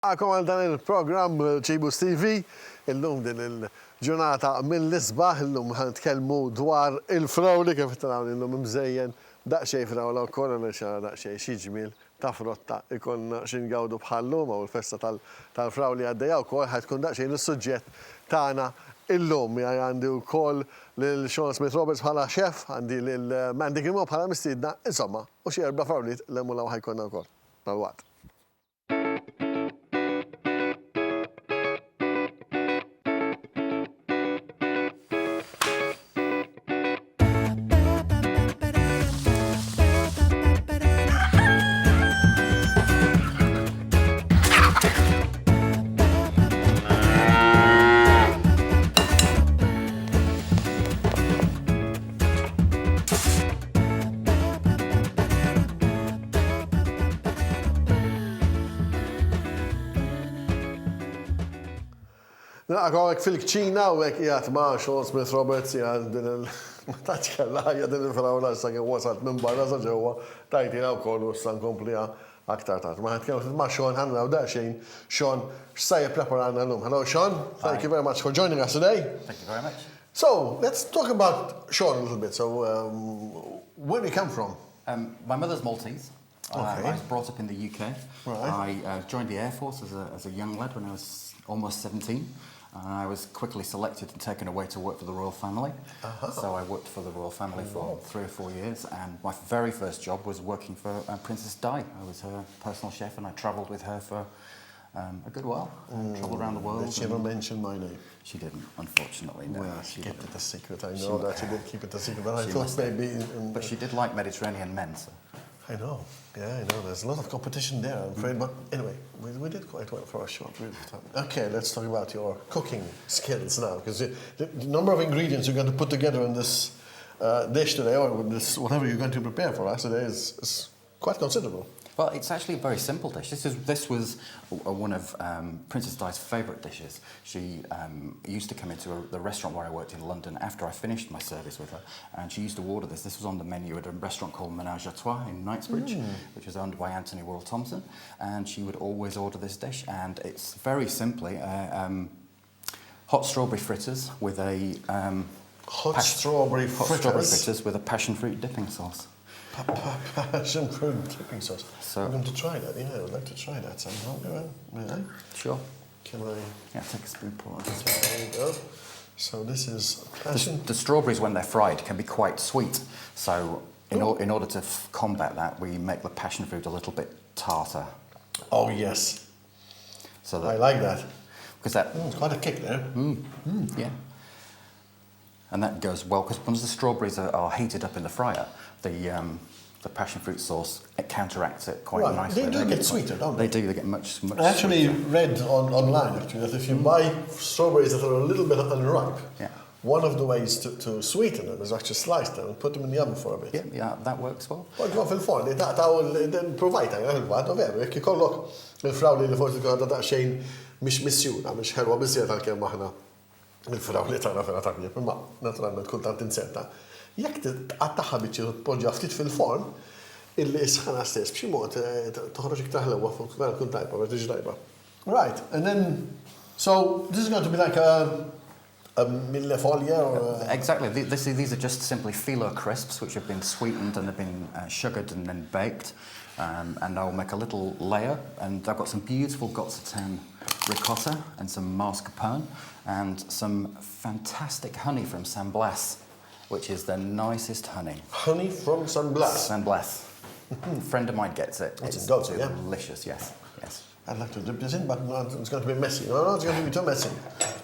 Għakom għal dan il-program Cibus Tv, il-lum din il-ġurnata mill-isbaħ, il-lum ħantkellmu dwar il-frawli kif taraw il-lum mżejjen, daqxej frawla u kolla nxara daqxej xieġmil ta' frotta ikonna xingawdu bħallum u l-festa tal-frawli għaddeja u kol ħajtkun daqxej il-sujġet tagħna il-lum. Għandi u kol l-Sean Smith Roberts bħala xef, għandi l-Mandy Grimo bħala mistidna, insomma, u xie erba frawliet l-emmulaw ħajkonna u kol. Tal-waqt. Għawek fil-kċina u għek jgħat ma' Sean Smith Roberts jgħat din il-mataċ kalla jgħat din il-frawla s-sagħi wasat minn barra saġewa tajtina u kollu s-san komplija aktar tat. Ma' għatkellmu ma' Sean ħanna u daċxin. Sean, x'sajja preparana l-lum? Hello Sean, thank you very much for joining us today. Thank you very much. So, let's talk about Sean a little bit. So, where do you come from? My mother's Maltese. Okay. I was brought up in the UK. Right. I joined the Air Force as a young lad when I was almost 17. I was quickly selected and taken away to work for the royal family. So I worked for the royal family for 3 or 4 years, and my very first job was working for Princess Di. I was her personal chef, and I travelled with her for a good while. Travelled around the world. Did she ever mention my name? She didn't, unfortunately, no. Well, she kept it a secret. I know that she did keep it a secret, but I thought maybe... But she did like Mediterranean men, so... I know. Yeah, I know. There's a lot of competition there, I'm afraid. But anyway, we did quite well for a short period of time. Okay, let's talk about your cooking skills now, because the number of ingredients you're going to put together in this dish today, or this whatever you're going to prepare for us today, is quite considerable. Well, it's actually a very simple dish. This was one of Princess Di's favourite dishes. She used to come into the restaurant where I worked in London after I finished my service with her, and she used to order this. This was on the menu at a restaurant called Menage à Trois in Knightsbridge, which was owned by Anthony Worrell Thompson, and she would always order this dish, and it's very simply hot strawberry fritters with a Hot strawberry fritters with a passion fruit dipping sauce. Passion fruit dipping sauce. So, I'm going to try that. Yeah, I would like to try that somehow. May I? Sure. Can I? Yeah, take a spoonful of this. There you go. So this is passion. The strawberries, when they're fried, can be quite sweet. So in order to combat that, we make the passion fruit a little bit tartar. Oh yes. So that, I like that. Because that it's quite a kick there. yeah. And that goes well because once the strawberries are heated up in the fryer, the passion fruit sauce, it counteracts it quite nicely. They do get sweeter, don't they? They do. They get much I actually sweeter. read online actually that if you buy strawberries that are a little bit unripe, one of the ways to sweeten them is actually slice them and put them in the oven for a bit. Yeah, that works well. Għu fil-forn, ta' provajta, għadu veru, jekk ikollok il-frawli li forsi għadda ta' xejn mish missjuna, mish ħelwa bizzjed għal-kem maħna il-frawli ta' nafera ta' kjeb, imma naturalment kultant inserta. Jekk għattaħħa biċċi tpoġġa ftit fil-forn, illi isħana stess b'xi mod toħroġ iktar ħlewwa fuq kun tajba, biex tiġi tajba. Right, and then, so this is going to be like a mille foglia or... Exactly. These are just simply phyllo crisps, which have been sweetened and have been sugared and then baked. And I'll make a little layer, and I've got some beautiful Gotzaten ricotta and some mascarpone and some fantastic honey from San Blas, which is the nicest honey. Honey from San Blas? San Blas. A friend of mine gets it. It's delicious, yes. I'd like to dip this in, but it's going to be messy. No, it's going to be too messy.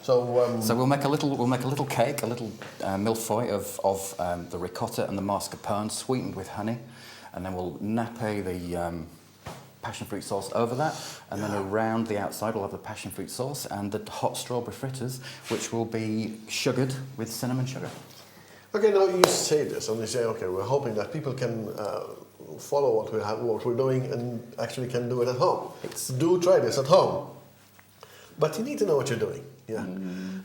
So, so we'll make a little cake, a little millefeuille of the ricotta and the mascarpone, sweetened with honey, and then we'll nappe the passion fruit sauce over that, and then around the outside we'll have the passion fruit sauce and the hot strawberry fritters, which will be sugared with cinnamon sugar. Okay, now you say this, and you say, okay, we're hoping that people can follow what we're doing and actually can do it at home. Do try this at home. But you need to know what you're doing. Yeah.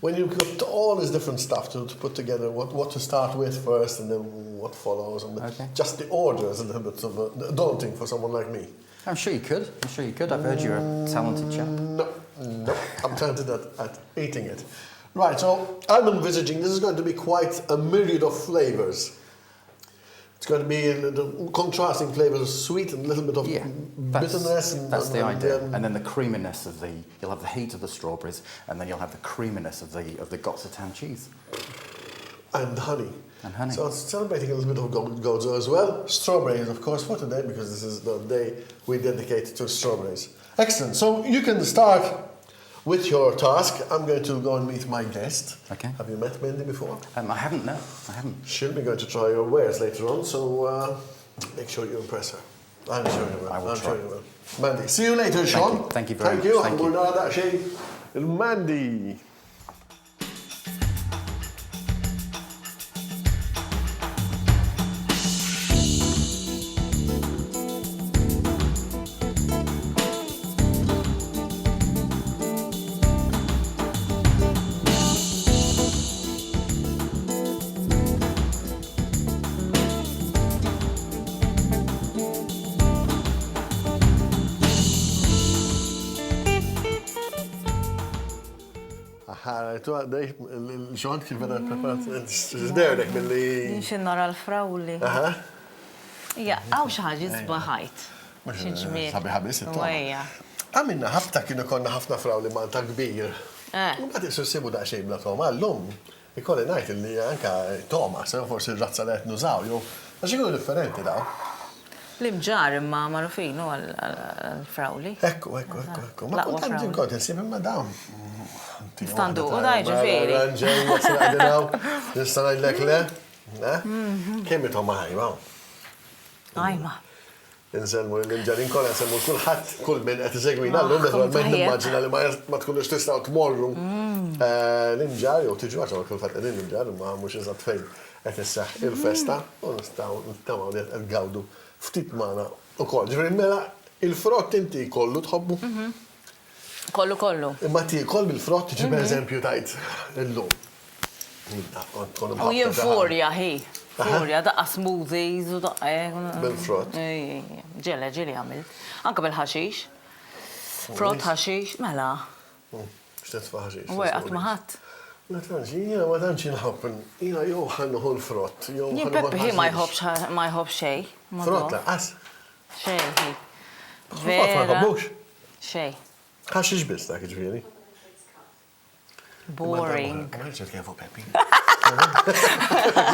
When you've got all this different stuff to put together, what to start with first and then what follows, and just the order is a little bit of daunting for someone like me. I'm sure you could. I'm sure you could. I've heard you're a talented chap. No, I'm talented at eating it. Right, so I'm envisaging this is going to be quite a myriad of flavors. It's going to be the contrasting flavors of sweet and a little bit of bitterness. That's the idea. And then the creaminess of you'll have the heat of the strawberries, and then you'll have the creaminess of the Gotsertan cheese. And honey. And honey. So it's celebrating a little bit of Gozo as well. Strawberries, of course, for today, because this is the day we dedicate to strawberries. Excellent. So you can start with your task. I'm going to go and meet my guest. Okay. Have you met Mandy before? I haven't, no. I haven't. She'll be going to try your wares later on, so make sure you impress her. I'm sure you will. I will I'm try. sure you will. Mandy, see you later, Sean. Thank you very much. Thank you. Thank you. Mandy. Tu għaddej, il-xont kif beda preparat, s-dernek mill-li. Nxin nara l-frawli. Aha. Ja, għaw xaħġi zbaħajt. Xinġmir. Sabi ħabis, Għajja. Għamilna ħafta kienu konna ħafna frawli Malta kbir. Għad jisur sibu daqxej bla Toma. L-lum, ikolli najt li anka Thomas, forsi r-razza li għet nużaw, jow, għax ikunu differenti daw. L-imġar imma marufinu għal-frawli. Ekku. Ma kontant jinkont nsib imma dawn. Standu, u daj ġifiri. Nistan għajlek le? Kemm Toma ħajma? Għajma. Nsemmu l-imġarin kolla, nsemmu kullħat, kull minn għet segwina, l-lum naturalment nimmaġina li ma tkunux tistaw tmorru l-imġar, jew tiġu għaxa kull-fat l-imġar, ma mux iżat fejn għet issaħ il-festa, u nistaw nittamaw li għet għawdu ftit maħna u koll. Ġifiri mela, il-frott inti kollu tħobbu? Kollu. Imma ti koll bil-frott, ġi per eżempju tajt l-lum. U jien furja, hi. Furja, daqqa smoothies u daqqa. Bil-frott. Ġeli għamil. Anka bil-ħaxix. Frott ħaxix, mela. Xtet faħġix. U għat maħat. Jina ma danċi nħobb, jina jow ħannuħu l-frott. Jien Peppi hi ma jħobb xej. Frott laqas. Xej, hi. Frott ma jħobbux. Xej. ħaxix bis dak ġviri. Boring. Għamilċet kiefu Peppi.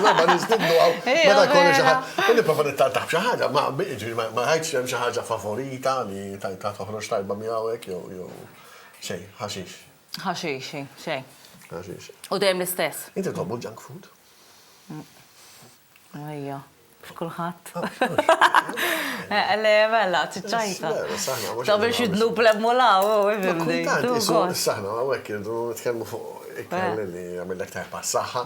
Ma nistidnu għaw. Meta kolli xaħġa. Kolli profa nittaħtaħ xaħġa. Ma ħajċ jem xaħġa favorita li tajta toħroġ tajba miħawek jow xej, ħaxix. ħaxix, xej. Ħaxix. U dejjem l-istess. Inti tobbu junk food? Ejja. Kulħadd. Le, mela, ċiċċajta. Ta' biex jidnu bl-emmolaw, Kultant, jisu s-saħna, għawek, jidu nitkellmu fuq ikkelli li għamillek tajpa s-saħħa.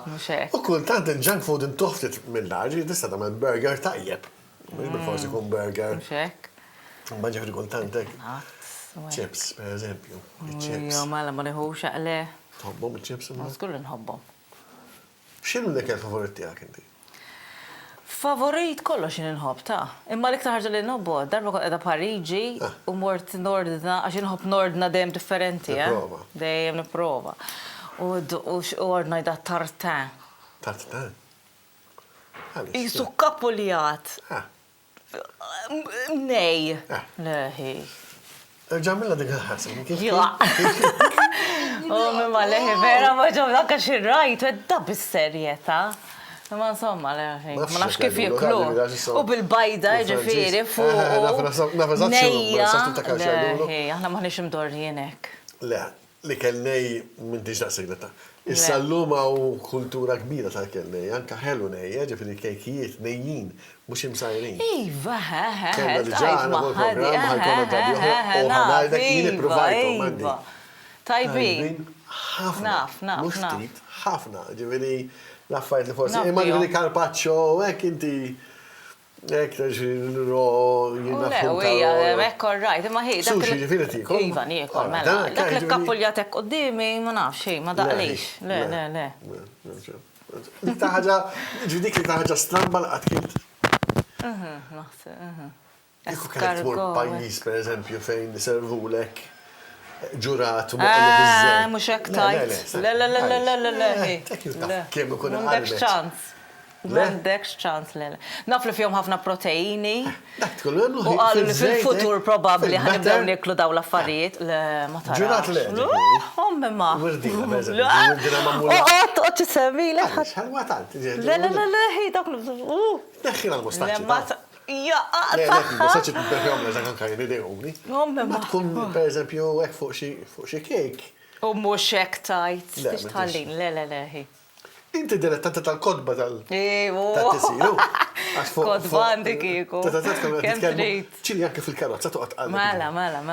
U kultant il-junk food intoftit mill-ħarġi, tista' tagħmel burger tajjeb. Mhux bil-forsi kun burger. Ma ġifri kultantek. Chips, per eżempju. Jo, mela, ma neħux għale. Tħobbom il-chips? Skur nħobbom. X'inhu l-ekel favorit tiegħek inti? Favorit kollox nħobb ta' imma l-iktar ħarġa li nħobbu, darba kon edha Pariġi u mort Nordna, għax nħobb Nordna dejjem differenti, dejjem nipprova. U ordna jda tartan. Tartan? Jisu kapuljat. Nej. Leħi. Ġamilla dik ħasin. Ja. Mimma leħi vera ma ġom dakka xirrajt, edda bis-serjeta. Ma insomma, ma nafx kif jiklu. U bil-bajda, ġifiri, fuq. Nejja. Aħna maħnix imdorrienek. Le, li kellnej minn tiġ naqsigleta. Is-salluma u kultura kbira ta' kellnej, anka ħelu nejja, ġifiri kejkijiet, nejjin, mux imsajrin. Iva, Kellna diġana, għu program, ħajkona drabi u ħanajdek jini provajtu, mandi. Tajbin. ħafna. Naf. Mux ftit, ħafna, ġifiri. Laffajt li forsi, imma li carpaccio, ek inti, ek ro, jina ekk orrajt, imma hi. Sushi ġifiri tikol? Iva, niekol, mela. Dak li kappuljat ekk qoddimi, ma nafx xej, ma daqlix. Le. Dik taħġa, ġidik li taħġa stramba l-għat kint. Naħseb, Kieku kellek tmur Escargot. pajjiż, per eżempju, fejn servulek ġurat u moqqa bizzej. Mux hekk tajt. Le. Kemm ikun M'għandekx qalbek. ċans. M'għandekx ċans, le. Naf li fihom ħafna proteini. Dak tkun għamlu U għallu li fil-futur probabli ħanibdew niklu daw l-affarijiet. Le, ma tarax. Ġurat le. Ommi ma. Wirdina, per eżempju. Wirdina mamula. Oqgħod tisemmi le. Xalwa tant. Le, hi dak Neħħi l-mustaċċi. ma Ja, Mustaċċi t-perjom l kan kajni dejuni. Ommi Ma ma. tkun, per eżempju, għek fuq xie kejk. U mux hekk tajt. Le, Tix ma tħallin, le, hi. Inti direttanta tal-kodba Ejo. tal-tisilu. Kodba għandi kieku. Kem trid. ċili anke fil-karozza tuqat qalbi. Mela.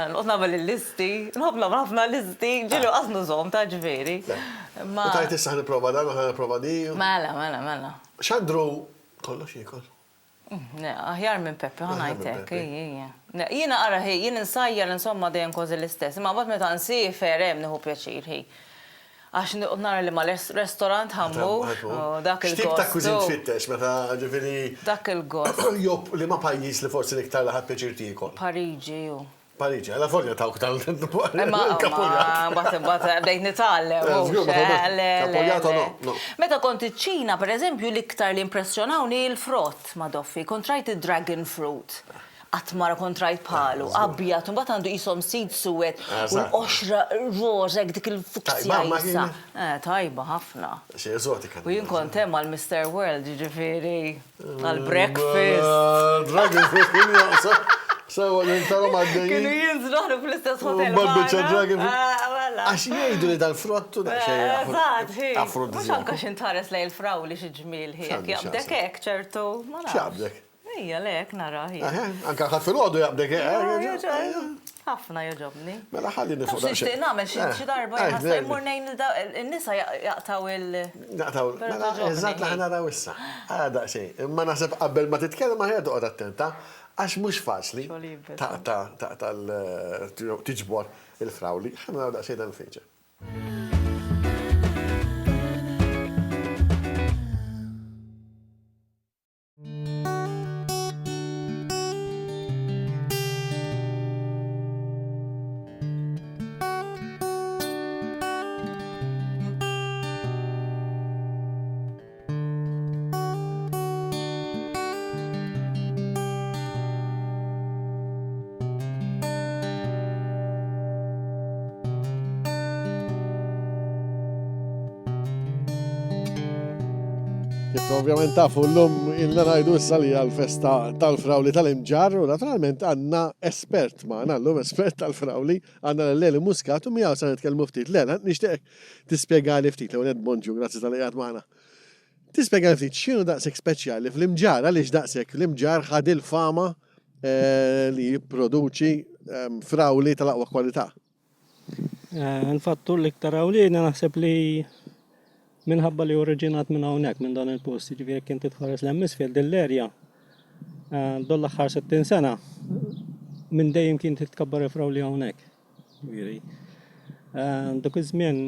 Nqot nagħmel il-listi, nħobna ħafna listi, ġilu qasnu żomm ta' ġifieri. U tajt issa ħaniprofa dan, ħaniprofa di. Mela. Xandru kollox jikol. Aħjar minn Peppe, ħanajtek. Jiena ara ħej, jien insajjar insomma dejjem kważi l-istess, imma bat meta nsifer hemm nieħu pjaċir ħej. Għax nara li ma l-restorant ħammu, dak il-gost. Xtib ta' kużin tfittex, meta ġifiri. Dak il-gost. Job li ma pajjiż li forsi liktar laħat pjaċir tikol. Pariġi ju. Pariġi, għala forja ta' Bat bdejt nitallem. no. Meta kont iċ-Ċina, per eżempju, l-iktar li impressjonawni il-frott ma doffi. Kontrajt il-dragon fruit. Għatmara kontrajt palu, abjat, un bat għandu jisom sid suwet, u l-oxra rożek dik il-fuksija jissa. Tajba, ħafna. Xie eżotika. U jien kontem għal-Mr. World, ġifiri, għal-breakfast. Dragon fruit, kien jaqsa. Sawa, jintarom għaddejn. Kienu jinżraħnu fl-istess hotel. Barbiċa dragon fruit. Għax jgħidu li dal-frottu da xej. Eżat, hi. Mux anka xintares lej il-fraw li xieġmil hi. Jabdek ek, ċertu. Xabdek. Ija, lek, nara hi. Anka ħat fil-ħodu jabdek. ħafna joġobni. Mela ħalli nifuq da Xie namel xie darba jħassa jmur nejn il-nisa jaqtaw Naqtaw, mela, eżat laħna raw issa. Għada xej. Imma naħseb qabel ma titkellem ma ħedu għad attenta. Għax mux faċli tiġbor il-frawli, ħana għada xejdan feċa. Ovvjament tafu l-lum illa najdu s-sali għal-festa tal-frawli tal-imġar u naturalment għanna espert maħna, l-lum espert tal-frawli għanna l-leli muskatu miħaw sa' nitkelmu ftit. Lena, nishtiq tispiegali ftit, l-għunet bonġu, grazzi tal-għad maħna. Tispiegali ftit, xinu daqsek speċjali fl-imġar, għalix daqsek l-imġar ħad il-fama li jipproduċi frawli tal-aqwa kwalità. Nfattu l-iktar għawli, naħseb li minħabba li oriġinat minn hawnhekk minn dan il-post, ġifieri kien titħares l-Hemisphere dell-erja. Doll l-aħħar 60 sena minn dejjem kien titkabbar il-frawli hawnhekk. Ġifieri. Dak iż-żmien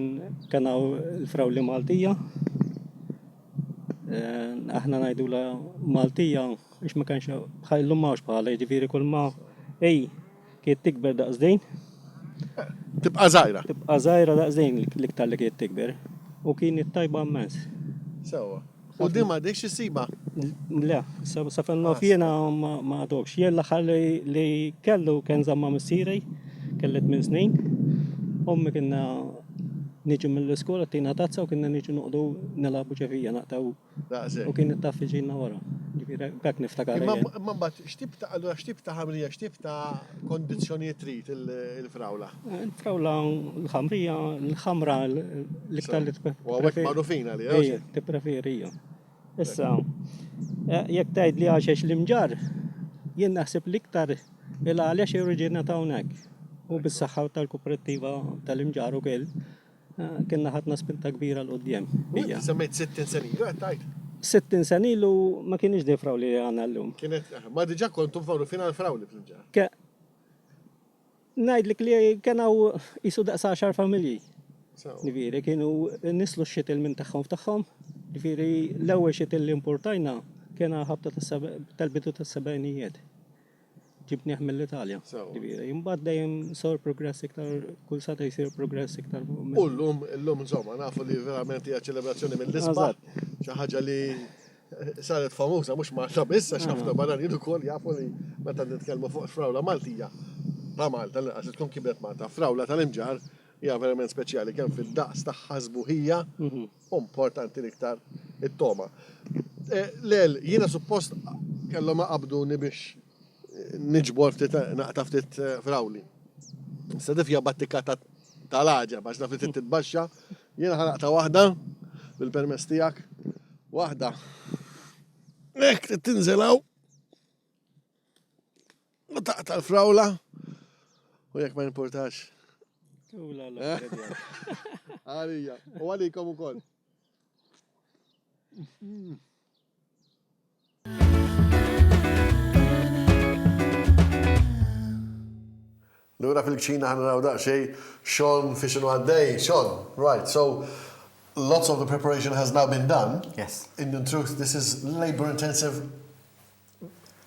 kien hawn il-frawli Maltija. Aħna ngħidula Maltija biex ma kienx ħajlu mawx bħala, ġifieri kull ma kien tikber daqsdejn. Tibqa' żgħira. Tibqa' żgħira daqsdejn l-iktar li kien tikber. U kien it-tajba mmens. Sewa. U di ma dikx isiba? Le, sa fenna fjena ma dokx. Jien l-aħħar li kellu kien zamma missirej, kellet minn snin. Ommi kienna niġu mill-iskola tina tazza u kienna niġu nuqdu nilabu ġefija naqtaw. U kien it-taffi ġinna wara. Bek niftakar. Ma bat, xtib ta' ħamrija, xtib ta' kondizjonijiet trid il-frawla? Il-frawla, l-ħamrija, l-ħamra, l-iktar li U għawek marufina li, t-preferija. Issa, jek tajd li għaxex l-imġar, jien naħseb l-iktar il-għaljax oriġina ta' unek. U bis-saħħa tal-kooperativa tal-imġar u kell, kienna ħatna spinta kbira l-qoddim. Semmejt 60 senilu, għattajt? 60 senilu ma kienix di frawli għanna l-lum. Ma diġa kontum fina l-frawli fl-imġar? Najdlik li kienaw jisu daqsa 10 familji. Nifiri, kienu nislu x-xitil minn taħħom f'taħħom. Nifiri, l-ewwel xitil li importajna kiena ħabta tal-bidu tas-sebgħinijiet. ġibnieh mill-Italja. Imbagħad dejjem sor progress iktar, kull sata jsir progress iktar. U l-lum insomma nafu li verament hija ċelebrazzjoni mill-isba. Xi ħaġa li saret famuża mhux Malta biss għax ħafna barranin ukoll jafu li meta nitkellmu fuq frawla Maltija. Ta' Malta għax tkun kibret Malta. Frawla tal-imġar hija verament speċjali kemm fid-daqs tagħha żbuħija importanti l-iktar it-toma. Lel, jiena suppost kellhom qabduni biex niġbor naqta ftit frawli. Sedif hija battika tal-ħaġa biex naf li titbaxxa, jiena ħanaqta waħda bil-permess tiegħek. Waħda. Hekk trid tinżelaw. U taqta l-frawla. U jekk ma importax. Għalija. U għalikom ukoll. Lura fil-kċina ħanaraw daqxej Sean fixinu għaddej. Sean, right, so lots of the preparation has now been done. Yes. In truth, this is labor-intensive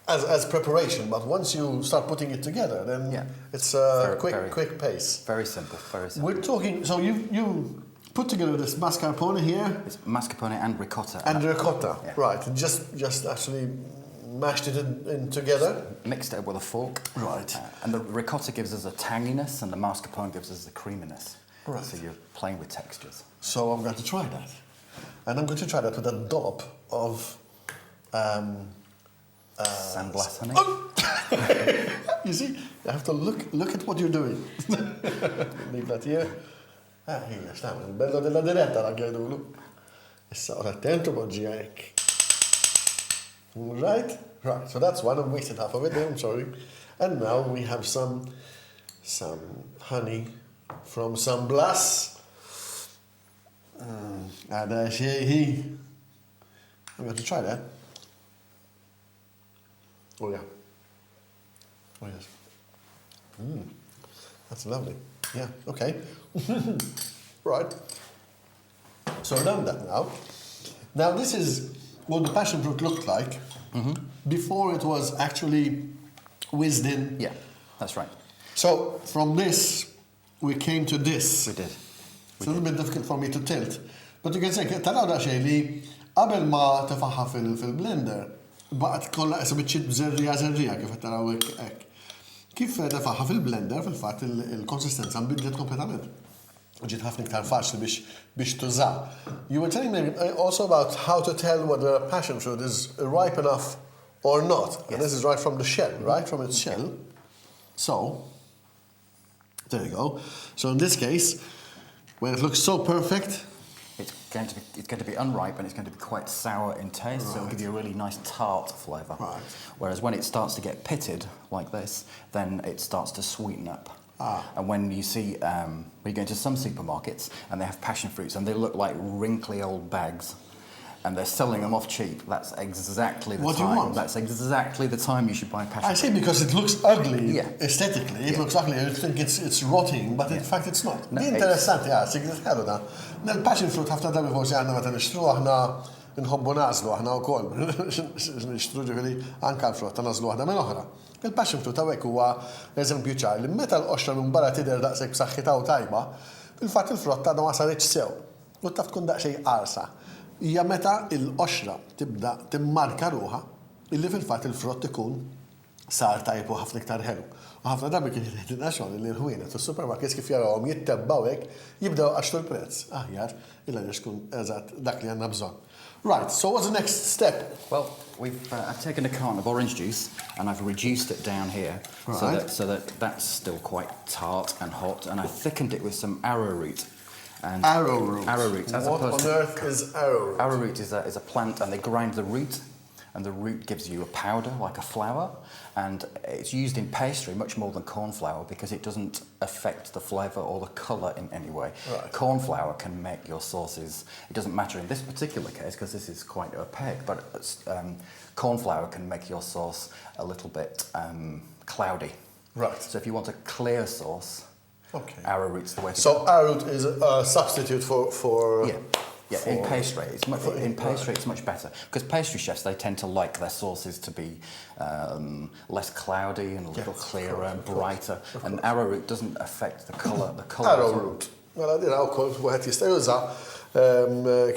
as preparation, but once you start putting it together, then it's a quick pace. Very simple, very simple. We're talking, so you put together this mascarpone here. It's mascarpone and ricotta. And ricotta, right. Just actually mashed it in together. Mixed it with a fork. Right. And the ricotta gives us a tanginess and the mascarpone gives us the creaminess. Right. So you're playing with textures. So I'm going to try that. And I'm going to try that with a dollop of sandblast honey. Oh! You see, you have to look at what you're doing. Leave that here. Hija, x'tagħmel, bello della diretta la għajdulu. Issa, ora attentu boġġija hekk. Right? Right, so that's one. I wasted half of it there, I'm sorry. And now we have some honey from some blass. Għada xejħi. I'm going to try that. Oh yeah. Oh yes. That's lovely. Yeah, okay. Right. So I've done that now. Now this is what the passion fruit looked like before it was actually whizzed in. Yeah, that's right. So from this, we came to this. We did. It's a little bit difficult for me to tilt. But you can say, taraw da xej li qabel ma tifaħħa fil-blender, baqgħet kollha qesa biċċiet żerrija kif qed taraw hekk. Kif tifaħħa fil-blender fil-fatt il-konsistenza nbidlet kompletament. Ġiet ħafna iktar faċli biex tuża. You were telling me also about how to tell whether a passion fruit is ripe enough or not. Yes. And this is right from the shell, right? From its shell. So, there you go. So in this case, when it looks so perfect, it's going to be unripe and it's going to be quite sour in taste, so it'll give you a really nice tart flavour. Right. Whereas when it starts to get pitted like this, then it starts to sweeten up. And when you see, when you go into some supermarkets and they have passion fruits and they look like wrinkly old bags and they're selling them off cheap, that's exactly the time. What do you want? That's exactly the time you should buy passion fruit. I see, because it looks ugly aesthetically. It looks ugly. You think it's rotting, but in fact it's not. No, interessanti, signifikat ħelu da. Nel-passion fruit ħafna drabi forsi għandna meta nixtru aħna nħobbu nażlu aħna wkoll. Nixtru ġifieri anke l-frutta nażlu waħda minn oħra. Il-passion fruit hawnhekk huwa eżempju ċar li meta l-qoxra minn barra tidher daqshekk b'saħħitha u tajba, fil-fatt il-frotta għadha ma saritx sew. U taf tkun daqsxejn qarsa. Hija meta l-qoxra tibda timmarka ruħha illi fil-fatt il-frott ikun sar tajb u ħafna iktar ħelu. U ħafna drabi kien jgħidilna xogħol li l-ħwienet fis-supermarkets kif jarawhom jittebbaw hekk jibdew għaxtu l-prezz. Aħjar illa li tkun eżatt dak li għandna bżonn. Right, so what's the next step? Well, I've taken a carton of orange juice and I've reduced it down here so that that's still quite tart and hot, and I thickened it with some arrowroot. And arrowroot. Arrowroot. What on earth is arrowroot? Arrowroot is a plant, and they grind the root, and the root gives you a powder like a flour, and it's used in pastry much more than corn flour because it doesn't affect the flavour or the colour in any way. Right. Corn flour can make your sauces, it doesn't matter in this particular case because this is quite opaque, but corn flour can make your sauce a little bit cloudy. Right. So if you want a clear sauce, arrowroot's the way to go. So arrowroot is a substitute for Yeah, in pastry, it's much better because pastry chefs they tend to like their sauces to be less cloudy and a little clearer and brighter. And arrowroot doesn't affect the colour. Arrowroot. Mela dira wkoll wieħed jista' juża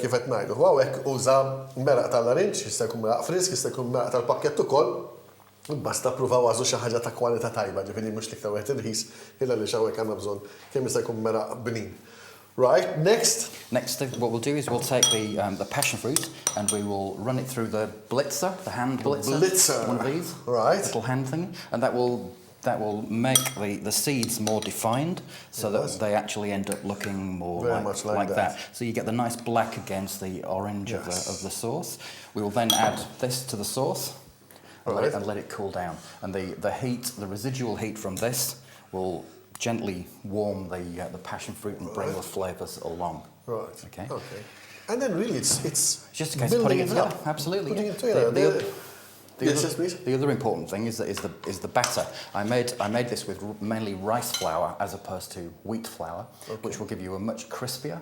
kif qed ngħidu. Hawnhekk uża meraq tal-arinċ, jista' jkun meraq frisk, jista' jkun meraq tal-pakkett ukoll. Basta pruvaw għażu xi ħaġa ta' kwalità tajba, ġifieri mhux liktar wieħed irħis illa li xawek għandna bżonn kemm jista' jkun meraq bnin. Right, next. Next, what we'll do is we'll take the passion fruit and we will run it through the blitzer, the hand blitzer. One of these. Right. Little hand thing. And that will make the seeds more defined so that they actually end up looking more like that. So you get the nice black against the orange of the sauce. We will then add this to the sauce and let it cool down. And the heat, the residual heat from this will gently warm the passion fruit and bring those flavours along. Right. Okay. And then really it's just a case of putting it together. Absolutely. Putting it together. The other important thing is the batter. I made this with mainly rice flour as opposed to wheat flour, which will give you a much crispier.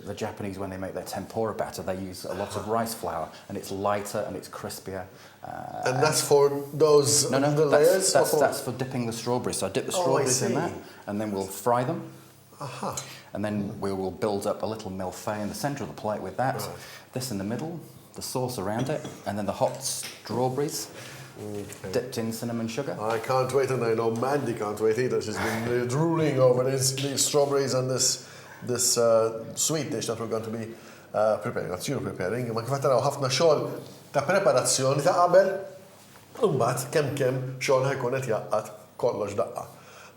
The Japanese, when they make their tempura batter, they use a lot of rice flour, and it's lighter and it's crispier. And that's for those layers? That's for dipping the strawberries. So I dip the strawberries in that, and then we'll fry them. And then we will build up a little milfait in the centre of the plate with that. This in the middle, the sauce around it, and then the hot strawberries dipped in cinnamon sugar. I can't wait, and I know Mandy can't wait either. She's been drooling over these strawberries and this sweet dish that we're going to be preparing. Ma kif taraw ħafna xogħol ta' preparazzjoni ta' qabel, u mbagħad kemm xogħol ħajkun qed jaqqad kollox daqqa.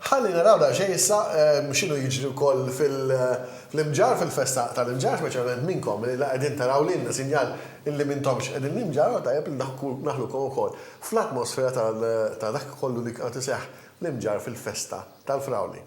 Ħalli naraw da xejn issa x'inhu jiġri wkoll fil-imġar fil-festa tal-imġar speċjalment minnkom li qegħdin taraw lilna sinjal illi m'intomx qegħdin l-imġar u tajjeb li naħlukom ukoll fl-atmosfera ta' dak kollu li qed iseħħ l-imġar fil-festa tal-Frawli.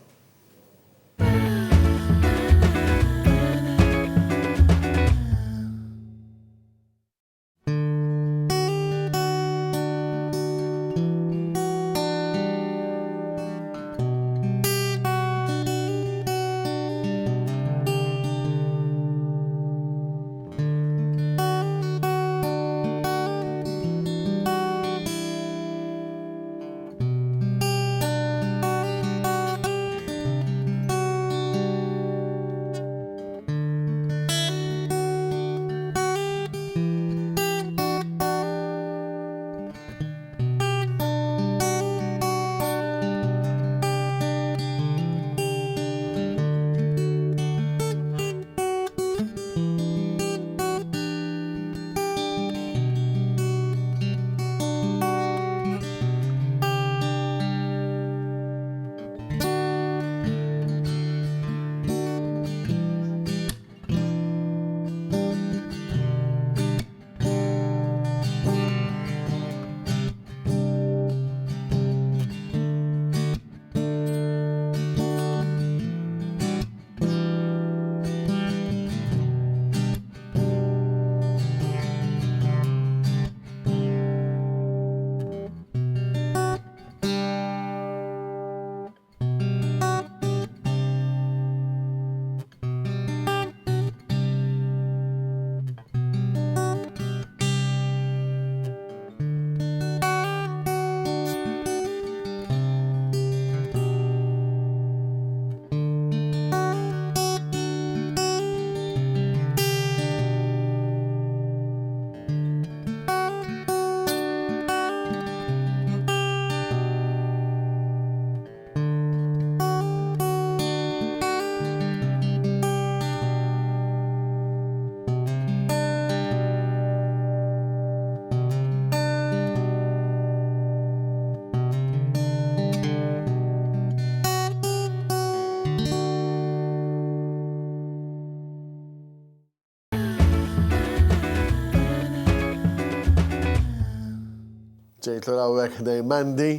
ġejt l-għawek dej Mandy.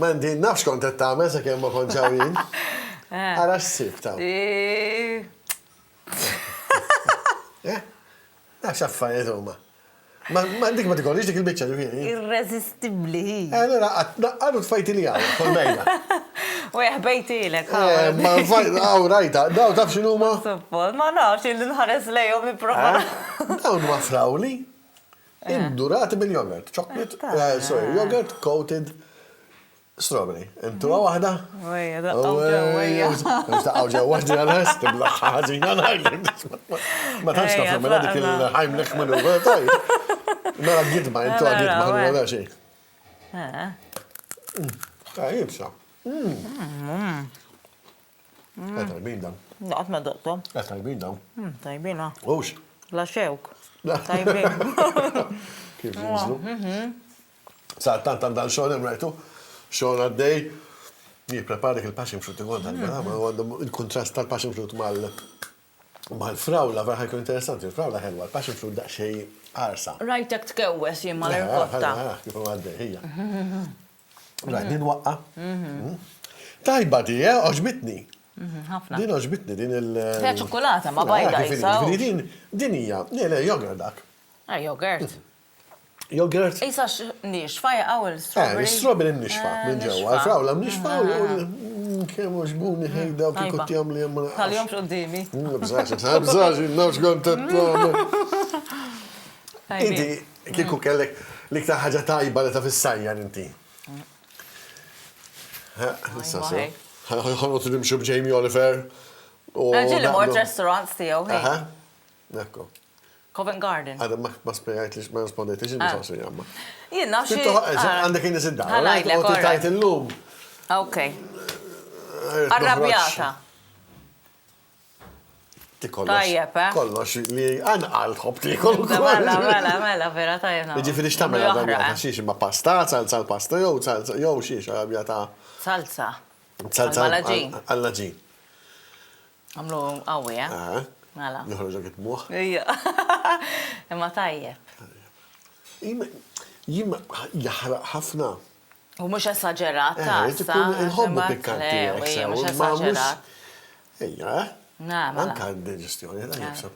Mandy, nafx kont qed tagħmel sakemm ma kontx hawn. Ara x'sib taw. Nafx affarijiet huma. Ma dik ma tikollix dik il-biċċa ġifieri. Irresistibbli. Allura għadu tfajti li għaw, kol-mejda. U jħbejtilek. Ma għaw rajta, daw taf xinu ma? Suppos, ma nafx il nħares lejhom niprofa. Dawn ma frawli. Indurati bil-yogurt. Chocolate, sorry, yogurt coated strawberry. Intu għawahda? Wejja, daqqaw Daqqaw ġewwa ġelas, tibla ħaġina ma tantx taf mela dik il-ħajmlek minnu tajt. Mela gidma, intu għidma għal xej. Jibsa. Tajbin dawn. Naqt ma doqtom. Tajbin dawn. Tajbina. Ux. La xewk. Tajbin. Kif jinżlu. Sa'tant għandan xogħol imrajtu, xogħol għaddej, jippreparik il-passion fruit għonda, ma għandhom il-kontrast tal-passion fruit mal-frawla, verħa jkun interessanti, il-frawla ħelwa, il-passion fruit daqxej arsa. Rajtek tkewwes jimma l-irkotta. Kif għaddej, hija. Rajt, din waqqa. Tajba di, oġbitni. Ħafna. Din oġbitni, din il- Fija ċokolata, ma bajda jisaw. Din hija, le, jogurt dak. Jogurt. Jogurt. Isa nixfa jaqaw il-strawberry. Il-strawberry mnixfa minn ġewwa. Frawla mnixfa kemm ġbuni ħejda u kikut jagħmlu jemma. Tal-jom xuddimi. Bżax, nafx kont Inti kieku kellek l-iktar ħaġa tajba li ta' fis-sajjar inti. Ħanotu nimxu b'Jamie Oliver. Ġilli mort restaurants tiegħu ħej. Ekku. Covent Garden. Għadda ma spiegħajt li ma rispondejt li ġinni jamma. Jien naf xi. Għandek jien isidda. Ħanajdlek, U tajt il-lum. Okay. Arrabjata. Ti kollox. Tajjeb, Kollox li għanqal tħobb li kollox. Mela, vera tajjeb. Ġifiri xtamel arrabjata xiex ma pasta, salsa l-pasta, jow xiex arrabjata. Salsa. Salsa Għal-malaġin. għal-laġin. Għamlu għawi, Mela. Joħroġ għet muħ. Ija. Imma tajjeb. Jimma jahraq ħafna. U mux esagerat, Il-ħobbu pikkanti. Mux esagerat. Ejja, Na, mela. anka d-digestjoni, da jibsa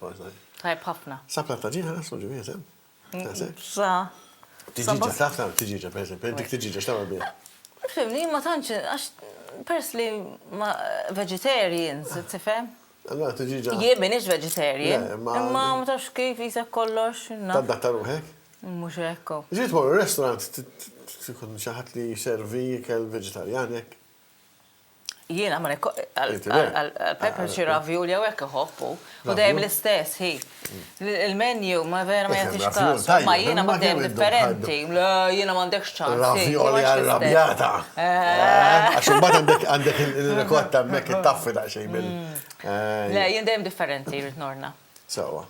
Tajb ħafna. Sapla taġin ħana soġu jizem. Sa. Tiġiġa, tafna tiġiġa, per esempio, dik tiġiġa, xtamma bija. Fimni, ma tanċ, għax pers li ma vegetarians, tifem? Allora tiġiġa. Jien minix vegetarian, Le, ma- imma ma tafx kif jisek kollox, Taddatta ruħek. Mux ekko. Ġiet mor restaurant, tikun xaħat li servi kell vegetarianek. Jiena ma nekko, Inti le? għal-pepper xi ravioli għu ekko hoppu, u dejjem l-istess, hi. Il-menu ma vera ma jagħtix ravioli kas, tajjeb, ma jiena imma ma dejjem kemm differenti, la jiena m'għandekx ċans. Ravioli arrabjata. Għax imbagħad għandek il-rikotta hemmhekk it-taffi daqsxejn bil. Le, jien dejjem differenti, jrid norna. Sewa.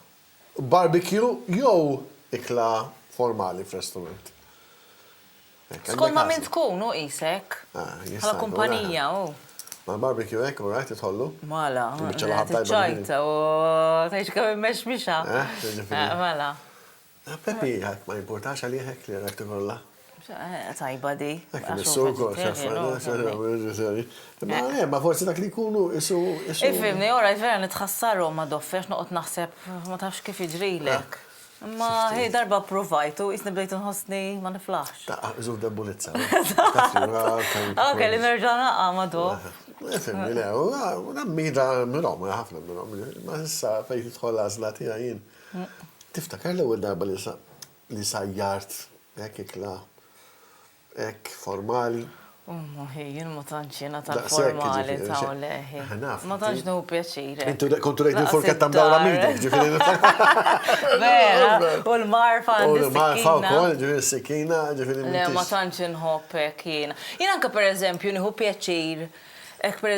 Barbecue jew ikla formali f'restaurant. Skont ma minn tkun u isek, jista' għala kumpanija, u. Ma barbecue hekk, right, itħollu? Mala, Biċċa laħab tajba ċajta, u tajċ kam mex bixa. Mala. Pepi, hekk ma importax għalli hekk li għek tikolla. Tajba di. Hekk il-sukur, ma forsi dak li kunu isu. Ifimni, ora, vera nitħassaru ma doffex, noqot naħseb, ma tafx kif iġrilek. Ma hej darba provajtu, isni bdejt nħosni ma niflax. Ta' iżu debulizza. Ok, li nerġana ma doff. Ifimni, le, u nammida minnhom, ħafna minnhom, ma issa fejt tħolla għazlati għajin. Tiftakar l-ewwel darba li sajjart, hekk ikla, hekk formali. Jien ma tantxina tal-formali ta' u leħi. Ma tantx nuhu pjaċire. Kontu rejt il-forketta mdawra midek, ġifiri. Vera, u l-marfa U għandi l-marfa u s-sikina. kol, ġifiri s-sikina, ġifiri. Le, ma tantx nħobb jiena. Jien anke per eżempju nieħu pjaċir. Ek per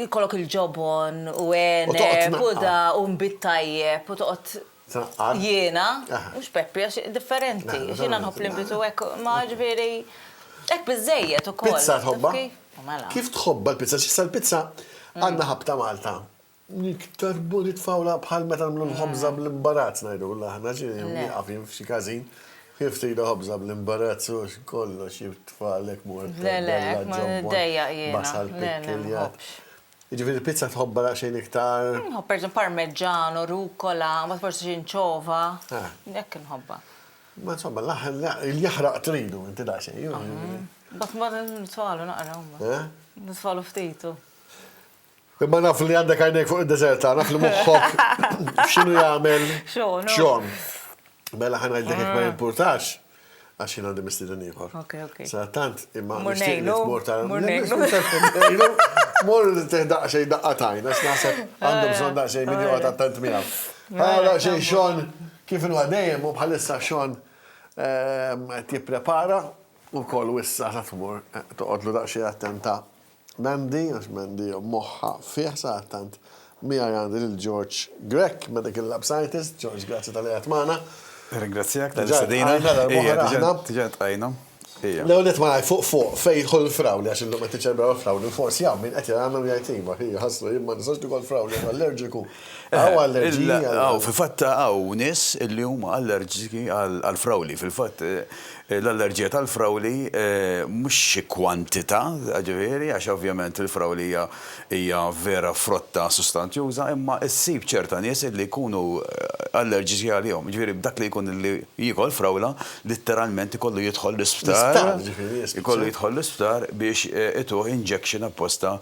jkollok il-ġobon u għene, puda u mbit tajjeb, u toqgħod jiena, mhux peppi, għax differenti. Jiena nħobb l-imbitu hekk, ma ġifieri hekk biżejjed ukoll. Pizza tħobba? Mela. Kif tħobba l-pizza? Xissa l-pizza għandna ħabta Malta. Niktar budi tfawla bħal meta nagħmlu l-ħobża bl-imbarazz ngħidu l-aħna ġieli nieqafin f'xi każin. Kif tgħidu ħobża bl-imbarazz u kollox jibtfalek mort. Le, ma d-dejja jiena. Basal pikkiljat. Jiġifieri pizza tħobba daqsxejn iktar. Nħobb per eżempju parmeġġano, rucola, ma forsi xi nċova. Hekk inħobba. Ma insomma, il-jaħraq tridu inti daqsxejn. Bat ma n-tfalu naqra, n-tfalu ftitu. Imma naf li għandek għajnek fuq id-deserta, naf li moħħok x'inhu jagħmel Sean. Mela ħana għaldek ma jimpurtax għax jien għandi mistieden ieħor. Ok. Sa tant imma Murnejlu. Mor teħdaq xejn daqqatajn, għax naħseb għandu bżonn daqsxejn min joqgħod attent miegħu. Daqsxejn Sean kif inhu dejjem u bħalissa Sean qed jipprepara wkoll wissa ta' tmur toqgħodlu daqsxejn attenta. Mandy, għax Mandy moħħa fih sa' attent mija għandi lil George Grek, medical lab scientist. George, grazzi tal-li għatmana. Ringrazzjak tal-istadina. Tiġant għajna. L-għonet ma għaj fuq fej jħol frawli għax il-lum għet ċerbraw frawli, forsi għam minn għet jgħamlu jgħajtima, ħaslu jimma nisax tukol frawli, allerġiku. Għaw allerġija. Għaw, fil-fatta għaw nis il-li huma allerġiki għal-frawli. Fil-fatt l-allerġija tal-frawli mux kwantita, ġiviri, għax ovvjament il-frawli hija vera frotta sostanzjuża, imma s-sib ċerta nies li jkunu allerġiċi għalihom. Ġiviri, b'dak li jkun li jikol frawla, literalment ikollu jidħol l-isptar, ikollu jidħol l-isptar biex ituħ injection apposta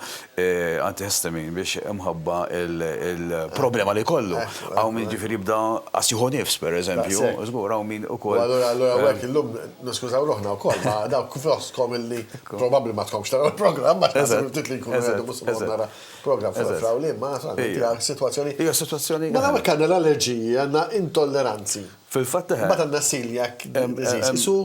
antihistamin biex imħabba il-problema li kollu. Għaw min ġifiri jibda asjuħu nifs, per eżempju, zgur, għaw min u koll. Allora, għek il-lum niskużaw ruħna u koll, ma daw kufoskom il-li probabli ma tkomx taraw il-program, ma tkomx titli kun għedu musulman nara program frawli, ma situazzjoni. Ija situazzjoni. Ma għamek għanna l-allerġiji, għanna intolleranzi. Fil-fatta. Ma għanna siljak, isu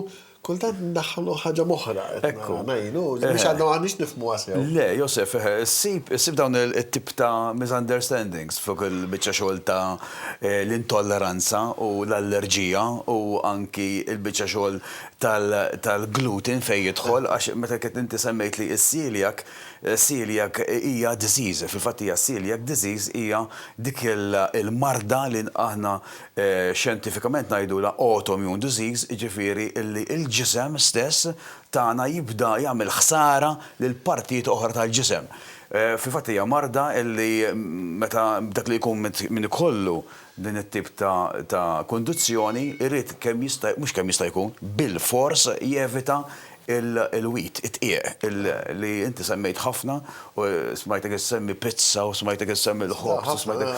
kultant naħlu ħagġa moħra. Ekku. Biex għadna għannix nifmu għasjaw. Le, Josef, sib dawn il-tip ta' misunderstandings fuq il-bicċa xogħol ta' l-intolleranza u l-allerġija u anki il-bicċa xogħol tal-gluten fej jidħol, għax meta kett inti semmejt li s-celiac hija disease, fil-fatt hija celiac disease hija dik il-marda li aħna xjentifikament ngħidula autoimmune disease, ġifieri li il-ġisem stess tagħna jibda jagħmel ħsara lil partijiet oħra tal-ġisem. Fil-fatt hija marda li meta dak li jkun minn ikollu din it-tip ta' kondizzjoni irrid mhux kemm jista' jkun bil-fors jevita il-wheat, it-tieq, li inti semmejt ħafna, u smajtek semmi pizza, u smajtek semmi l-ħobs, u smajtek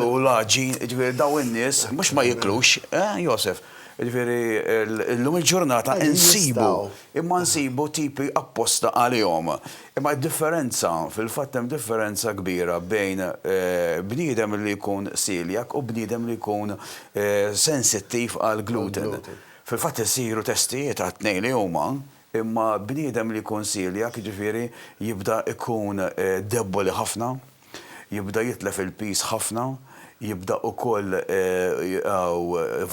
u l-ġin, daw in-nies, mhux ma jiklux, Josef, l-lum il-ġurnata imma nsibu tipi apposta għalihom. Imma differenza, fil-fatt hemm differenza kbira bejn bniedem li jkun celiac u bniedem li jkun sensittiv għal gluten. Fil-fatt isiru testijiet għat-tnejn li huma, imma bniedem li jkun celiac, ġifieri jibda ikun deboli ħafna, jibda jitlef il-pis ħafna, jibda ukoll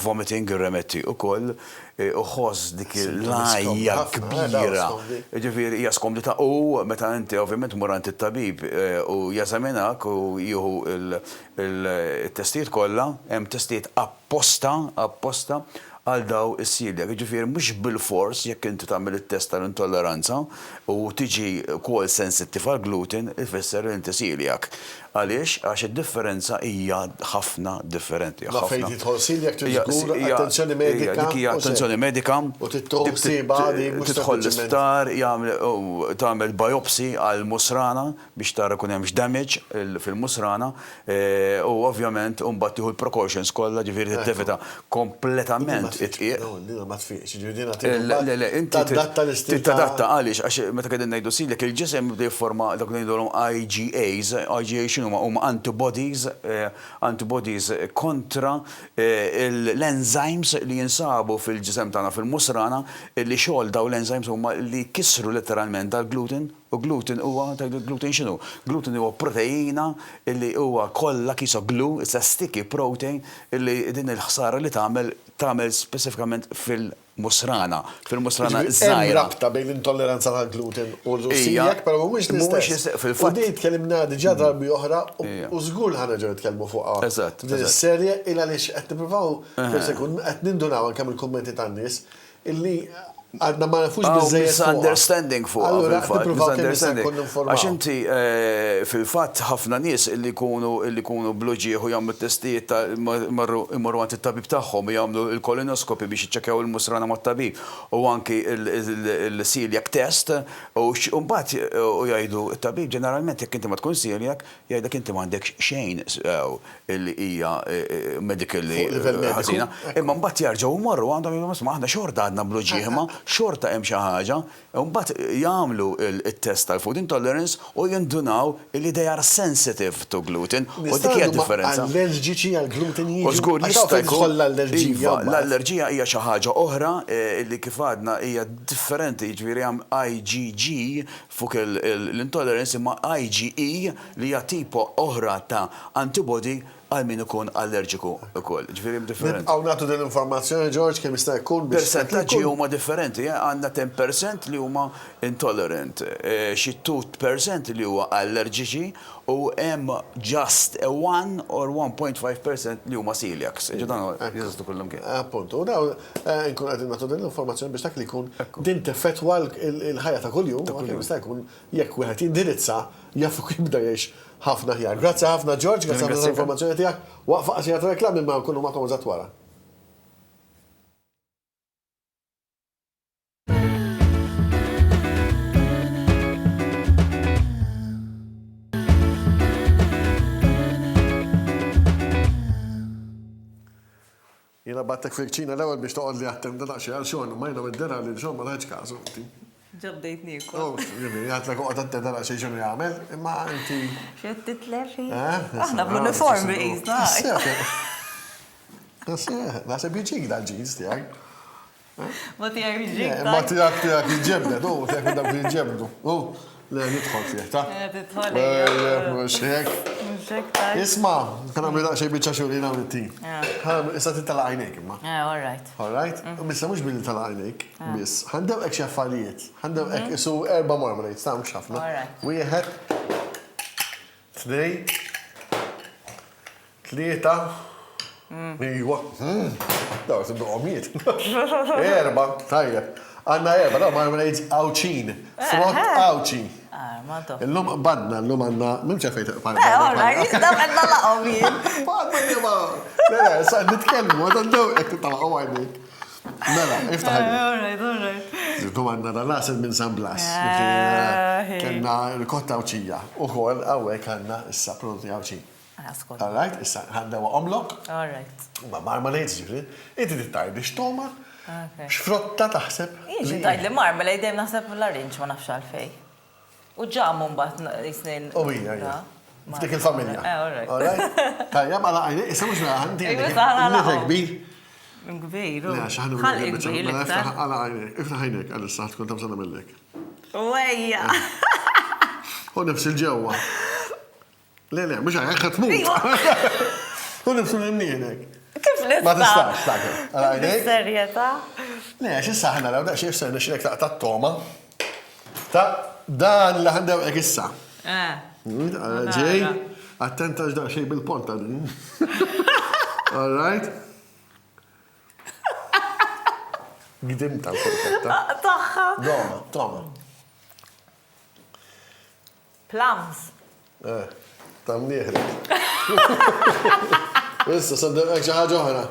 vomiting irremetti ukoll uħoss dik l-lajja kbira. Ġifieri hija skomdita u meta inti ovvjament murant it-tabib u jeżaminak u jieħu il-testijiet kollha, hemm testijiet apposta għal daw is-celiac. Ġifieri mhux bil-fors jekk inti tagħmel it-test tal-intolleranza u tiġi wkoll sensittiv għal gluten ifisser li inti celiac. Għaliex għax id-differenza hija ħafna differenti. Ma fejn tidħol celiac tiżgur attenzjoni medika. Dik hija attenzjoni medika. U tidħol l-isptar, tagħmel biopsi għal musrana biex tara kun hemmx damage fil-musrana u ovvjament mbagħad tieħu l-precautions kollha ġifieri tittevita kompletament it-tieq. Ma tfiqx, Le, inti tadatta għaliex għax meta qegħdin ngħidu celiac il-ġisem jibda jifforma dak li ngħidulhom IgA huma antibodies kontra l-enzymes li jinsabu fil-ġisem tagħna fil-musrana li xogħol daw l-enzymes huma li kisru letteralment dal-gluten u gluten huwa gluten x'inhu? Gluten huwa proteina li huwa kollha kisa glue, it's a sticky protein li din il-ħsara li tagħmel speċifikament fil-musrana żgħira. Hemm rabta bejn l-intolleranza tal-gluten u l-celiac, però mhux l-istess. U din tkellimna diġà darbi oħra u żgur ħana ġew nitkellmu fuqha. Eżatt. Din is-serje il għaliex qed nippruvaw forsi qed nindunaw anke mill-kummenti tan-nies illi Għadna ma nafux bizzejiet. Misunderstanding fuq. Allura, nippruvaw kemm jista' jkun informaw. Għax inti fil-fatt ħafna nies illi jkunu bluġieħ u jagħmlu testijiet imorru għand it-tabib tagħhom u jagħmlu l-kolonoskopi biex jiċċekkjaw il-musrana mat-tabib u anki il-celiac test u mbagħad jgħidu it-tabib ġeneralment jekk inti ma tkun celiac jgħidlek inti m'għandekx xejn illi hija medically ħażina. Imma mbagħad jerġgħu jmorru għandhom jgħidu aħna xorta għadna bluġieħ xorta hemm xi ħaġa, u mbagħad jagħmlu il-test tal-food intolerance u jindunaw li they are sensitive to gluten. U dik hija differenza. Allerġiċi għal gluten jiġu. U żgur jista' jkun l-allerġija. L-allerġija hija xi ħaġa oħra li kif għadna hija differenti, jiġifieri hemm IgG fuq l-intolerance imma IgE li hija tipo oħra ta' antibody għal min ikun allerġiku ukoll. Ġifieri differenti. Nibqgħu nagħtu din l-informazzjoni George kemm jista' jkun biex percentaġġi huma differenti, għandna 10% li huma intolerant, xi 2% li huwa allerġiċi u hemm just 1 or 1.5% li huma celiacs. Ġedan jeżistu kullhom kien. Appuntu, daw nkun qegħdin nagħtu din l-informazzjoni biex dak li jkun din teffettwa l-ħajja ta' kuljum, kemm jista' jkun jekk wieħed jindirizza jafu kif jibda jgħix ħafna ħjar. Grazzi ħafna George, grazzi ħafna l-informazzjoni tiegħek. Waqfa qasija reklam imma nkunu magħkom eżatt wara. Jiena battek fil-ċina l-ewwel biex toqgħod li attem da daqsxejn għal xogħol ma jiena mid-dera li xogħol ma tħeġġ każu. Ġabdejtni wkoll. Oh, jgħatlek uqgħod attenda daqsxejn x'inhu jagħmel, imma inti. X'qed titlef aħna bl-uniformi qisna. Naħseb jiġik dal-ġins tiegħek. Ma tiegħek jiġik. Ma tiegħek jiġġebdet, tiegħek dak jiġġebdu. Le nidħol fih, ta' Tidħol. mhux hekk. Isma', kan nagħmlu daqsxejn biċċa xogħol jiena u inti. Issa titala' għajnejk imma. All right. All right? Missa mhux billi tala' għajnejk, biss. Ħandew hekk xi affarijiet. Ħandew hekk isu 4 marmalades, ta' mhux ħafna. All right. Wieħed, 2, 3. Iwa. Daw tibdu qomiet. 4, tajjeb. Għanna 4, daw marmalades awċin. Frott awċin. Illum badna, illum għanna, mimċa fejt. All right, daw għedna laqom jien. Badna jema. Mela, sa' nitkellmu, għadan daw ek titalaqom għajnik. Mela, iftaħ għajnik. All right. Illum għanna dal-lasel minn San Blas. Kenna rikotta awċija. U kol, għawek għanna issa prodotti awċin. All right, issa għanna omlok. All right. Ma marmalades ġifri. Inti tittajdi xtoma. Xfrotta taħseb. Iġi tajt li marmalade dejjem naħseb l-arrinġ ma nafx għalfej. U ġamu mbagħad jisnin. U hija. Ftik il-familja. All All right. Tajja, ma laqajni, issa mhux għandi. Ejwa, kbir. Kbir. Le, xaħnu Ħalli kbir iktar. Iftaħ għajnek, għal-issa tkun tamsana millek. Wejja. U nifs il-ġewwa. Le, mhux għajnek ħatmut. U nifs il-nienek. Kif nista? Ma tistax, taħkel. Għajnek? Serjeta? Le, xissa ħana law daqxie f'sena xilek ta' t-toma. Ta' dan li ħandew issa. Ġej, attenta xdaqxie bil-ponta din. All right? Gdimta l-korketta. Taħħa. Toma. Plums. Tam nieħrek. Issa, sandew xi ħaġa oħra.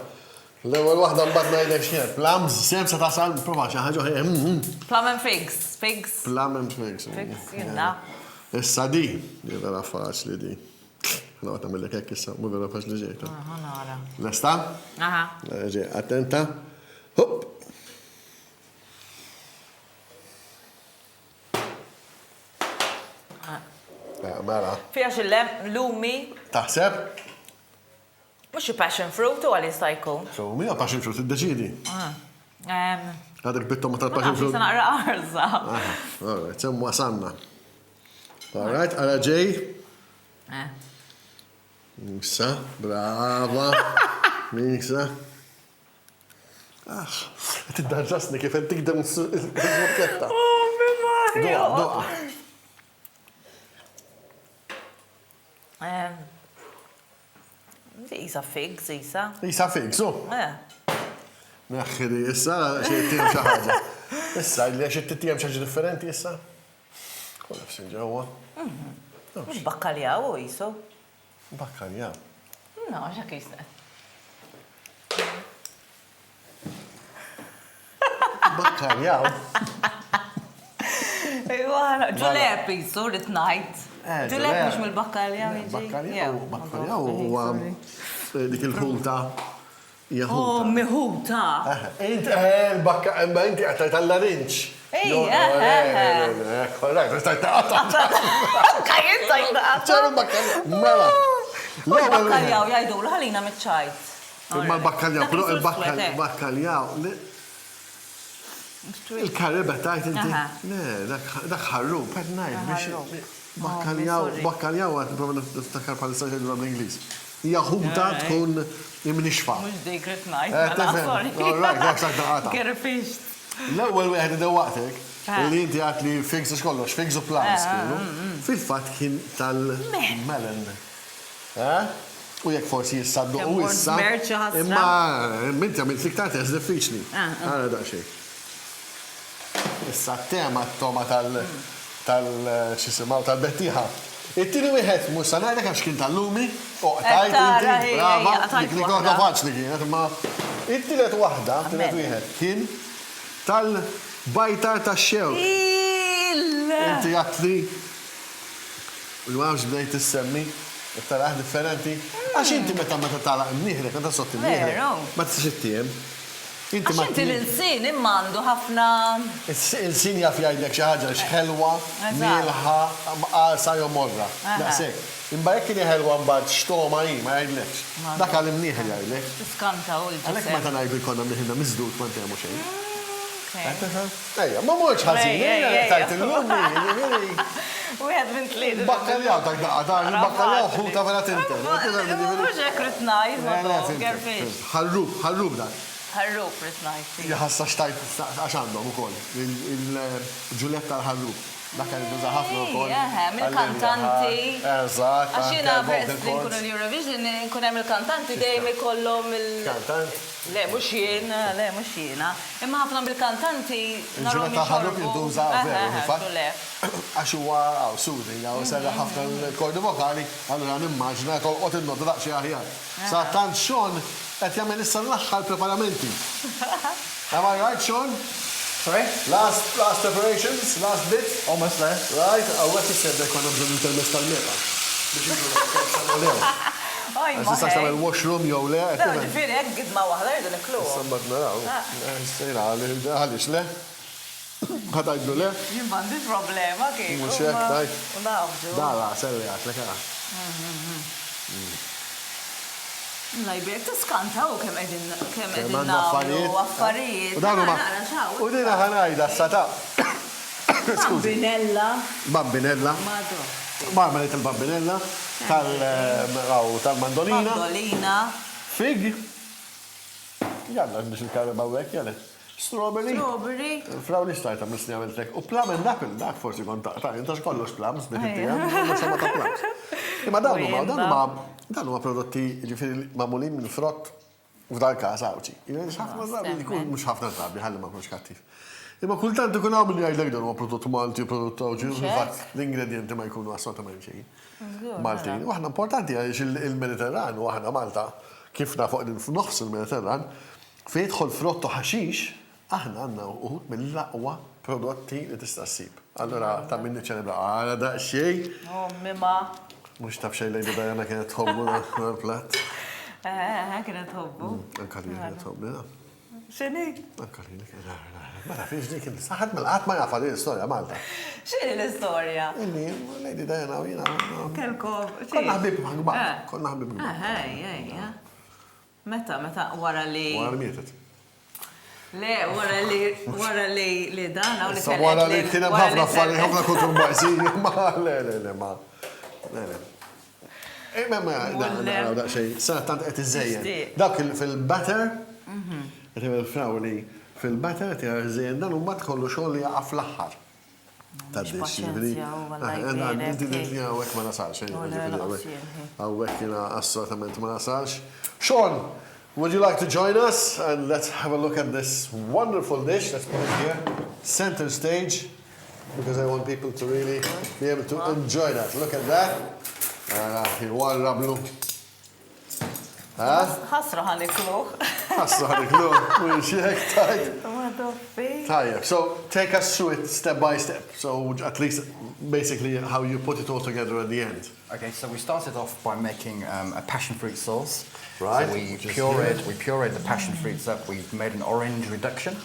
L-ewwel waħda mbagħad ngħidlek x'hija. Plums, sem se tasal prova xi ħaġa oħra. Plum and figs. Figs. Plum and figs. Figs, jinna. Issa di, vera faċli di. Ħana għat għamillek hekk issa, mu vera faċli ġejta. Ħanara. Lesta? Aha. Ġej, attenta. Hopp. Mela. Fija xillem, lumi. Taħseb? Mux passion fruit u għal jista' jkun. So, mija passion fruit id-deċidi. Għadek bittom ma tal-passion fruit. Naqra naqra arza. All right, semmu għasanna. All right, għala ġej. Miksa, brava. Miksa. Tiddarġasni kif tikdem il-morketta. Doqa, doqa. Isa figs, isa. Isa figs, u? Eh. Neħħi di, issa xejtin xaħġa. Issa, li għax it-tittijam ċaġi differenti issa? Kolla f'sin ġewa. Mux bakkaljaw u jisu. Bakkaljaw. No, xak jisnet. Bakkaljaw. Ġulep jisu li t-najt. Ġulep mux mill-bakkaljaw jiġi. Bakkaljaw huwa dik il-ħulta. Oh, miħuta. Inti għattajt għall-larinċ. Korrekt, għattajt Kajin tajta. ċaru bakkaljaw. Mela. Bakkaljaw jajdu l-ħalina mitċajt. Imma l-bakkaljaw, il-bakkaljaw. Il-karibet tajt inti. Le, dak ħarru, per najt biex. Bakkaljaw għat niftakar palissa ġedura bl-Inglis. Hija ħuta tkun imnixfa. Mux dik rit najt. Gerfisht. L-ewwel wieħed idewwaqtek li inti għat li figs kollox, figs u plums kienu. Fil-fatt kien tal-melon. U jekk forsi jissaddu u issa. Imma minti għamilt liktar test diffiċli. Għara daqxej. Issa t-tema t-toma tal-xisimaw tal-bettiħa. It-tini wieħed mhux sa ngħidlek għax kien tal-lumi, oqtajt inti, brava, dik nikkoħda faċli kienet, imma it-tielet waħda, tielet wieħed, kien tal-bajtar tax-xew. Inti għatli, u għamx bdejt tissemmi, it-talaħ differenti, għax inti meta talaq imnieħrek, meta sotti imnieħrek, ma tistax it-tiem. Għax inti l-insin immandu ħafna. Il-sin jaf jgħidlek xi ħaġa x'ħelwa, mielħa, qasa jew morra. Daqshekk. Imma jekk kien ħelwa mbagħad xtoma hi ma jgħidlekx. Dak għal imnieħel jgħidlek. Tiskanta u l-ġisem. Għalhekk meta ngħidu jkollna mnieħilna miżdud ma ntehmu xejn. Ejja, ma mhux ħażin, tajt illum. Wieħed minn tliet. Bakkaljaw dak daqqa, bakkaljaw ħuta vera tintel. Mhux hekk rid ngħid, gerfix. Ħarrub dak. Ħarrub rid ngħid. Jħassa xtajt għax għandhom ukoll. Il-ġuletta tal-ħarrub. Dak kien juża ħafna wkoll. Mill-kantanti. Eżatt. Għax jiena peress li nkunu l-Eurovision nkun hemm il-kantanti dejjem ikollhom Kantant. Le, mhux jiena. Imma ħafna bil-kantanti narhom Il-ġuletta ħarrub jintuża veru, fil-fatt. Għax huwa sudi, għaw serra ħafna l-kordi vokali, allura nimmaġna tolqot il-nodda daqxie aħjar. Sa tant Sean qed jagħmel issa l-aħħar preparamenti. Am I right, Sean? Sorry? Last preparations, last bit? Almost there. Right, għawek jissedda konna bżon il-termes tal-meta. Biex jikunu lew. Għax nistax tamel washroom jew le. Ġifieri hekk gidma waħda jridu niklu. Sambat naraw. Sejra, għalix le? ħatajdlu le? Jien m'għandix problema kif. Mhux hekk tajt. Nafġu. Dara, serri għatlek għara. Lajbek tiskanta u kemm qegħdin nagħmlu affarijiet. U dina ħanajda s-sata. Bambinella. Bambinella. Marmaret il-bambinella. Tal-mandolina. Mandolina. Fig. Jalla, biex il-karba u għek, jalla. Strawberry. Strawberry. Fraw li stajta misni għamiltek. U plum and apple, dak forsi konta. Intax kollox plums, biex ta' plums. Imma dan huma prodotti ġifieri magħmulin minn frott u f'dal każ awċi. Ħafna drabi jkun mhux ħafna drabi ħalli ma jkunx kattiv. Imma kultant ikun hawn li jgħidlek dan huwa prodott Malti u prodott awċi, fatt l-ingredienti ma jkunu assolutament xejn. Maltin. U aħna importanti għaliex il-Mediterran u aħna Malta kif nafuq nofs il-Mediterran fejn jidħol frott u ħaxix aħna għandna uħud mill-aqwa prodotti li tista' ssib. Allura ta' minni ċelebra għara daqsxejn. Mima. Mux taf xej lejdi Diana kienet tħobbu l-plat. Kienet tħobbu. Anka li kienet tħobbu, da. Xini? Anka li kienet. Ma tafiex dik il-saħat mill-qat ma jafa li l-istoria Malta. Xini l-istoria? Inni, lejdi Diana u jina. Kelkom. Konna ħbib għagbar. Konna ħbib għagbar. Meta, wara li. Wara mietet. Le, wara li dan, għaw li kellek. Wara li kienem ħafna affari, ħafna kultur bajsi, ma le. Da xej, sa tant qed iżejjen. Dak fil-batter, qed il-fraw li fil-batter qed iżejjen dan u mbagħad kollu xogħol li jaqa' fl-aħħar. Inti ditni ma nasarx. Hawnhekk jiena assolutament ma nasarx. Sean, Would you like to join us? And let's have a look at this wonderful dish. Let's put it here, center stage, because I want people to really be able to enjoy that. Look at that. One rablu. ħasra ħaniklu. Ħasra ħaniklu. So take us through it step by step. So at least basically how you put it all together at the end. Okay, so we started off by making a passion fruit sauce. Right. So we pureed the passion fruits up. We made an orange reduction.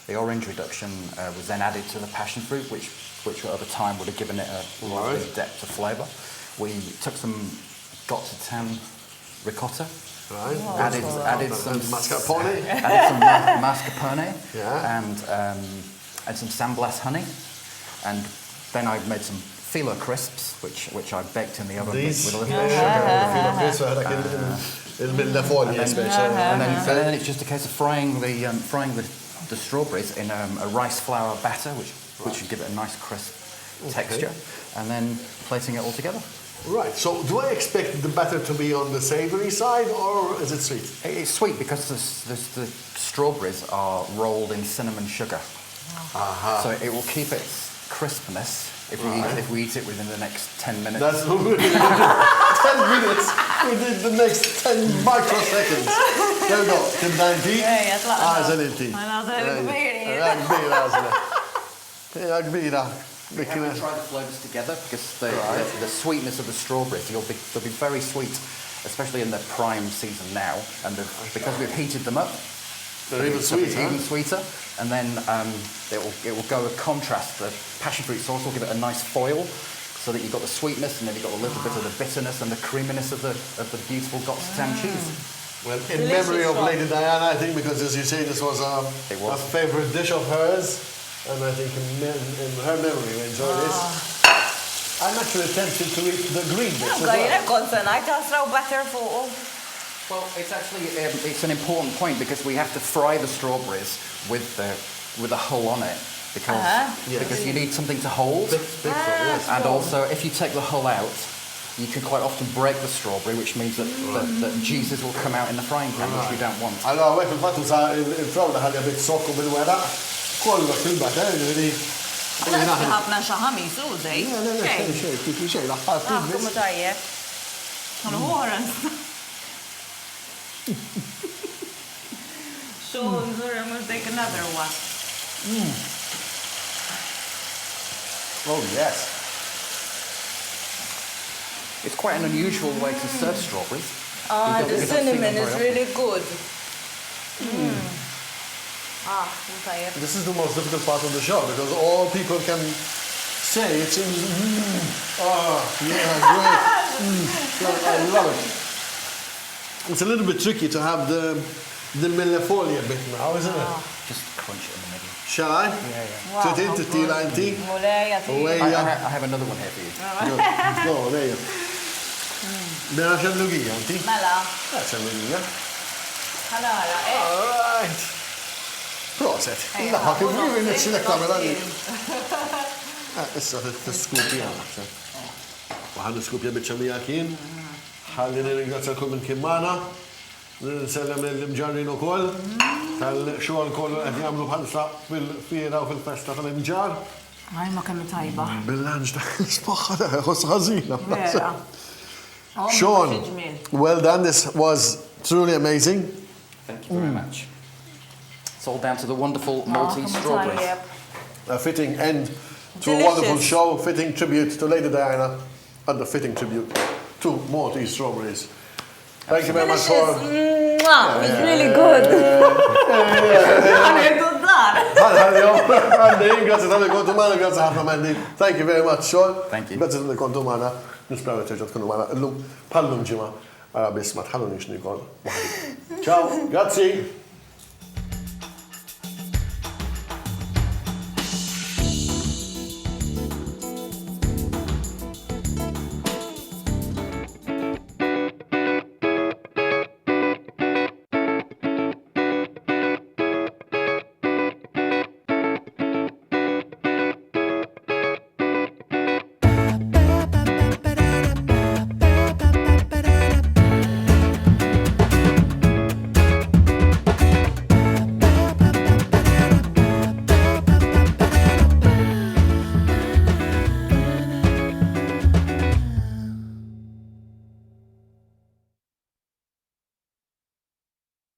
The orange reduction was then added to the passion fruit, which over time would have given it a lovely depth of flavour. We took some Gotzatam ricotta. Right. Added some mascarpone. Mascarpone. Yeah. And some sandblast honey. And then I made some phyllo crisps, which I baked in the oven with a little bit of sugar. And then it's just a case of frying the strawberries in a rice flour batter, which would give it a nice crisp texture, and then plating it all together. Right, so do I expect the batter to be on the savoury side, or is it sweet? It's sweet because the strawberries are rolled in cinnamon sugar. So it will keep its crispness if we eat it within the next 10 minutes. That's 10 minutes within the next 10 microseconds. There we go, Tim 90. We haven't tried the flavours together because the sweetness of the strawberries, they'll be very sweet, especially in the prime season now. And because we've heated them up, they're even sweeter. Even sweeter. And then it will go with contrast. The passion fruit sauce will give it a nice foil, so that you've got the sweetness, and then you've got a little bit of the bitterness and the creaminess of the beautiful Gotzatam cheese. Well, in memory of Lady Diana, I think, because as you say, this was a favourite dish of hers, and I think in her memory we enjoy this. I'm actually tempted to eat the green bits as well. Well, it's actually it's an important point because we have to fry the strawberries with the hull on it because you need something to hold. And also, if you take the hull out, you can quite often break the strawberry, which means that juices will come out in the frying pan, which we don't want. Allora, għek il-fat uża il-frawda ħalli għabit sokku bil-wera, kollu fil-batter, ġviri. ħafna xaħami sużej. Xej, laħħat. So, we'll take another one. Oh, yes. It's quite an unusual way to serve strawberries. The cinnamon is really good. This is the most difficult part of the show because all people can say it seems, yeah, great. I love it. It's a little bit tricky to have the millifolia bit now, isn't it? Just crunch it in the middle. Shall I? Yeah. I have another one here for you. Good. Go, there you go. Bena xallugija, anti? Mela. Xallugija. Ħala. All right. Proset. Laħa, kif jiri nitxilek kamera li. Issa t-skupja. Waħan t-skupja bieċa mija kien. Ħalli nirringrazzja kull minn kien magħna. Nsellem l-imġarrin ukoll. Tal-xogħol kollu qed jagħmlu bħalsa fil-fiera u fil-festa tal-imġar. Aj, ma kemm tajba. Bil-lanġ ta' smaħħa ta' ħażina. Vera. Sean, well done. This was truly amazing. Thank you very much. It's all down to the wonderful Maltese strawberries. A fitting end to Delicious. a wonderful show, fitting tribute to Lady Diana, and a fitting tribute to Maltese strawberries. Thank you very much for... It's really good. Thank you very much, Sean. Thank you. Grazie tal kontu maħna, nispraw terġa tkunu maħna. Illum, pallum ġima, għara bis ma tħallu nix nikol. Ciao, grazie.